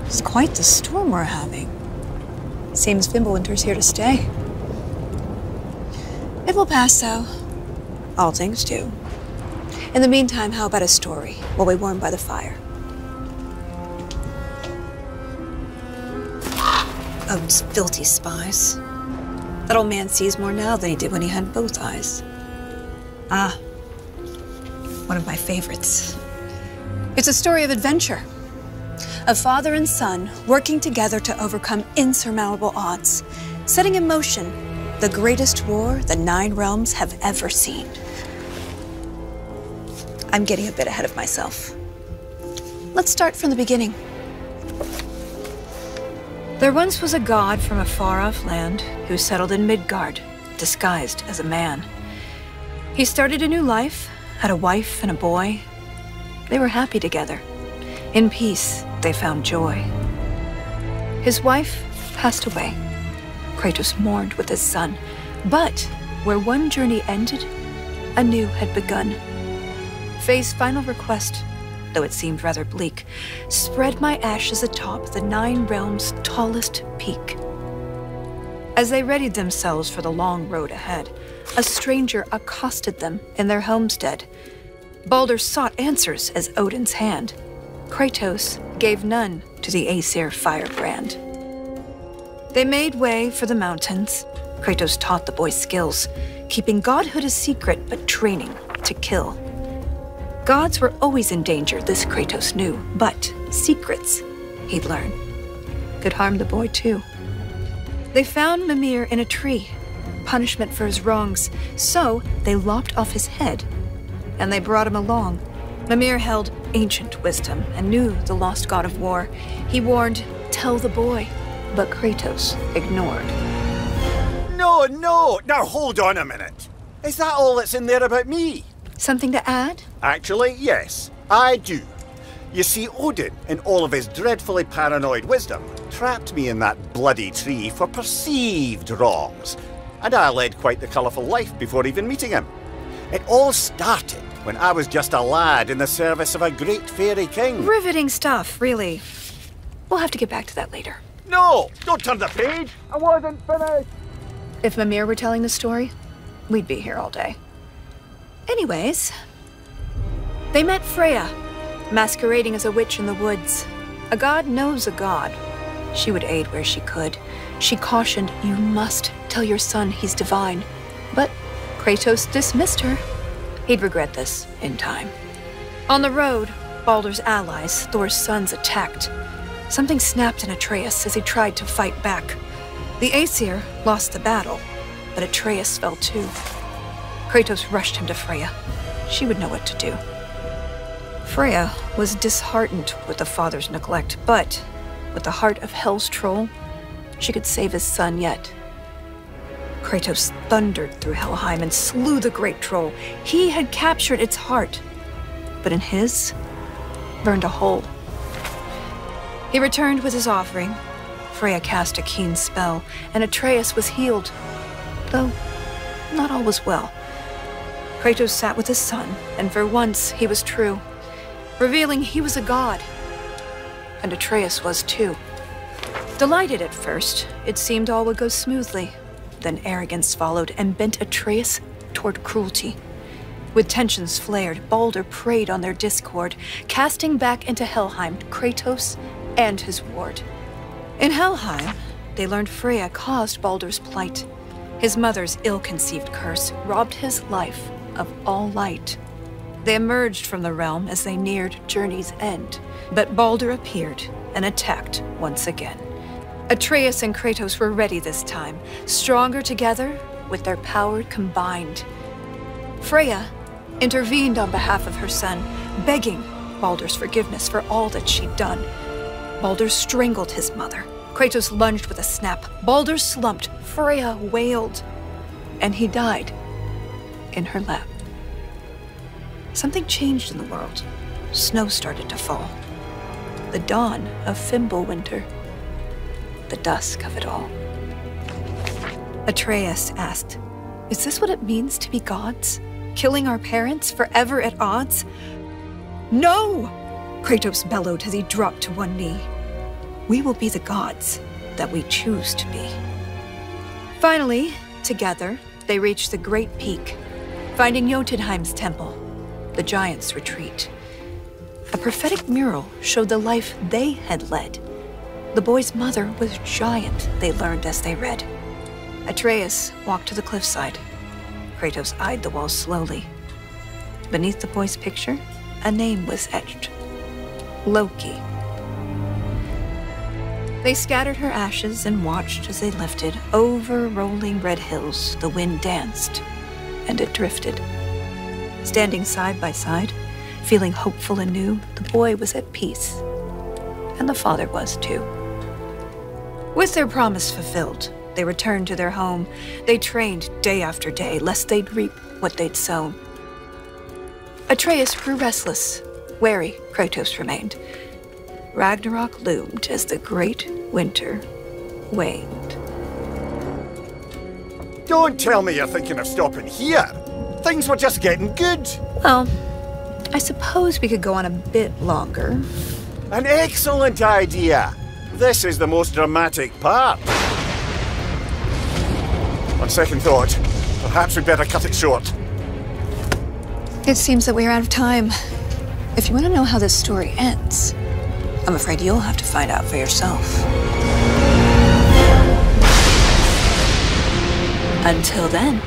It's quite the storm we're having. Seems Fimbulwinter's here to stay. It will pass, though. All things do. In the meantime, how about a story while we warm by the fire? Odin's filthy spies. That old man sees more now than he did when he had both eyes. Ah, one of my favorites. It's a story of adventure. A father and son working together to overcome insurmountable odds, setting in motion the greatest war the 9 realms have ever seen. I'm getting a bit ahead of myself. Let's start from the beginning. There once was a god from a far-off land who settled in Midgard, disguised as a man. He started a new life, had a wife and a boy. They were happy together. In peace, they found joy. His wife passed away. Kratos mourned with his son, but where one journey ended, a new had begun. Faye's final request, though it seemed rather bleak, spread my ashes atop the 9 realms' tallest peak. As they readied themselves for the long road ahead, a stranger accosted them in their homestead. Baldur sought answers as Odin's hand. Kratos gave none to the Aesir firebrand. They made way for the mountains. Kratos taught the boy skills, keeping godhood a secret but training to kill. Gods were always in danger, this Kratos knew, but secrets, he'd learn, could harm the boy too. They found Mimir in a tree, punishment for his wrongs, so they lopped off his head, and they brought him along. Mimir held ancient wisdom and knew the lost god of war. He warned, tell the boy, but Kratos ignored. No, now hold on a minute. Is that all that's in there about me? Something to add? Actually, yes, I do. You see, Odin, in all of his dreadfully paranoid wisdom, trapped me in that bloody tree for perceived wrongs, and I led quite the colourful life before even meeting him. It all started when I was just a lad in the service of a great fairy king. Riveting stuff, really. We'll have to get back to that later. No! Don't turn the page! I wasn't finished! If Mimir were telling the story, we'd be here all day. Anyways, they met Freya, masquerading as a witch in the woods. A god knows a god. She would aid where she could. She cautioned, you must tell your son he's divine. But Kratos dismissed her. He'd regret this in time. On the road, Baldur's allies, Thor's sons, attacked. Something snapped in Atreus as he tried to fight back. The Aesir lost the battle, but Atreus fell too. Kratos rushed him to Freya. She would know what to do. Freya was disheartened with the father's neglect, but with the heart of Hell's troll, she could save his son yet. Kratos thundered through Helheim and slew the great troll. He had captured its heart, but in his, burned a hole. He returned with his offering. Freya cast a keen spell, and Atreus was healed, though not all was well. Kratos sat with his son, and for once he was true, revealing he was a god, and Atreus was too. Delighted at first, it seemed all would go smoothly. Then arrogance followed and bent Atreus toward cruelty. With tensions flared, Baldur preyed on their discord, casting back into Helheim Kratos and his ward. In Helheim, they learned Freya caused Baldur's plight. His mother's ill-conceived curse robbed his life of all light. They emerged from the realm as they neared journey's end, but Baldur appeared and attacked once again. Atreus and Kratos were ready this time, stronger together with their power combined. Freya intervened on behalf of her son, begging Baldur's forgiveness for all that she'd done. Baldur strangled his mother. Kratos lunged with a snap. Baldur slumped. Freya wailed. And he died in her lap. Something changed in the world. Snow started to fall. The dawn of Fimbulwinter. The dusk of it all. Atreus asked, Is this what it means to be gods? Killing our parents, forever at odds? No! Kratos bellowed as he dropped to one knee. We will be the gods that we choose to be. Finally, together, they reached the Great Peak, finding Jotunheim's temple, the giants' retreat. A prophetic mural showed the life they had led. The boy's mother was giant, they learned as they read. Atreus walked to the cliffside. Kratos eyed the walls slowly. Beneath the boy's picture, a name was etched. Loki. They scattered her ashes and watched as they lifted. Over rolling red hills, the wind danced, and it drifted. Standing side by side, feeling hopeful and new, the boy was at peace. And the father was too. With their promise fulfilled, they returned to their home. They trained day after day, lest they'd reap what they'd sown. Atreus grew restless. Wary, Kratos remained. Ragnarok loomed as the great winter waned. Don't tell me you're thinking of stopping here. Things were just getting good. Well, I suppose we could go on a bit longer. An excellent idea. This is the most dramatic part. On second thought, perhaps we'd better cut it short. It seems that we're out of time. If you want to know how this story ends, I'm afraid you'll have to find out for yourself. Until then.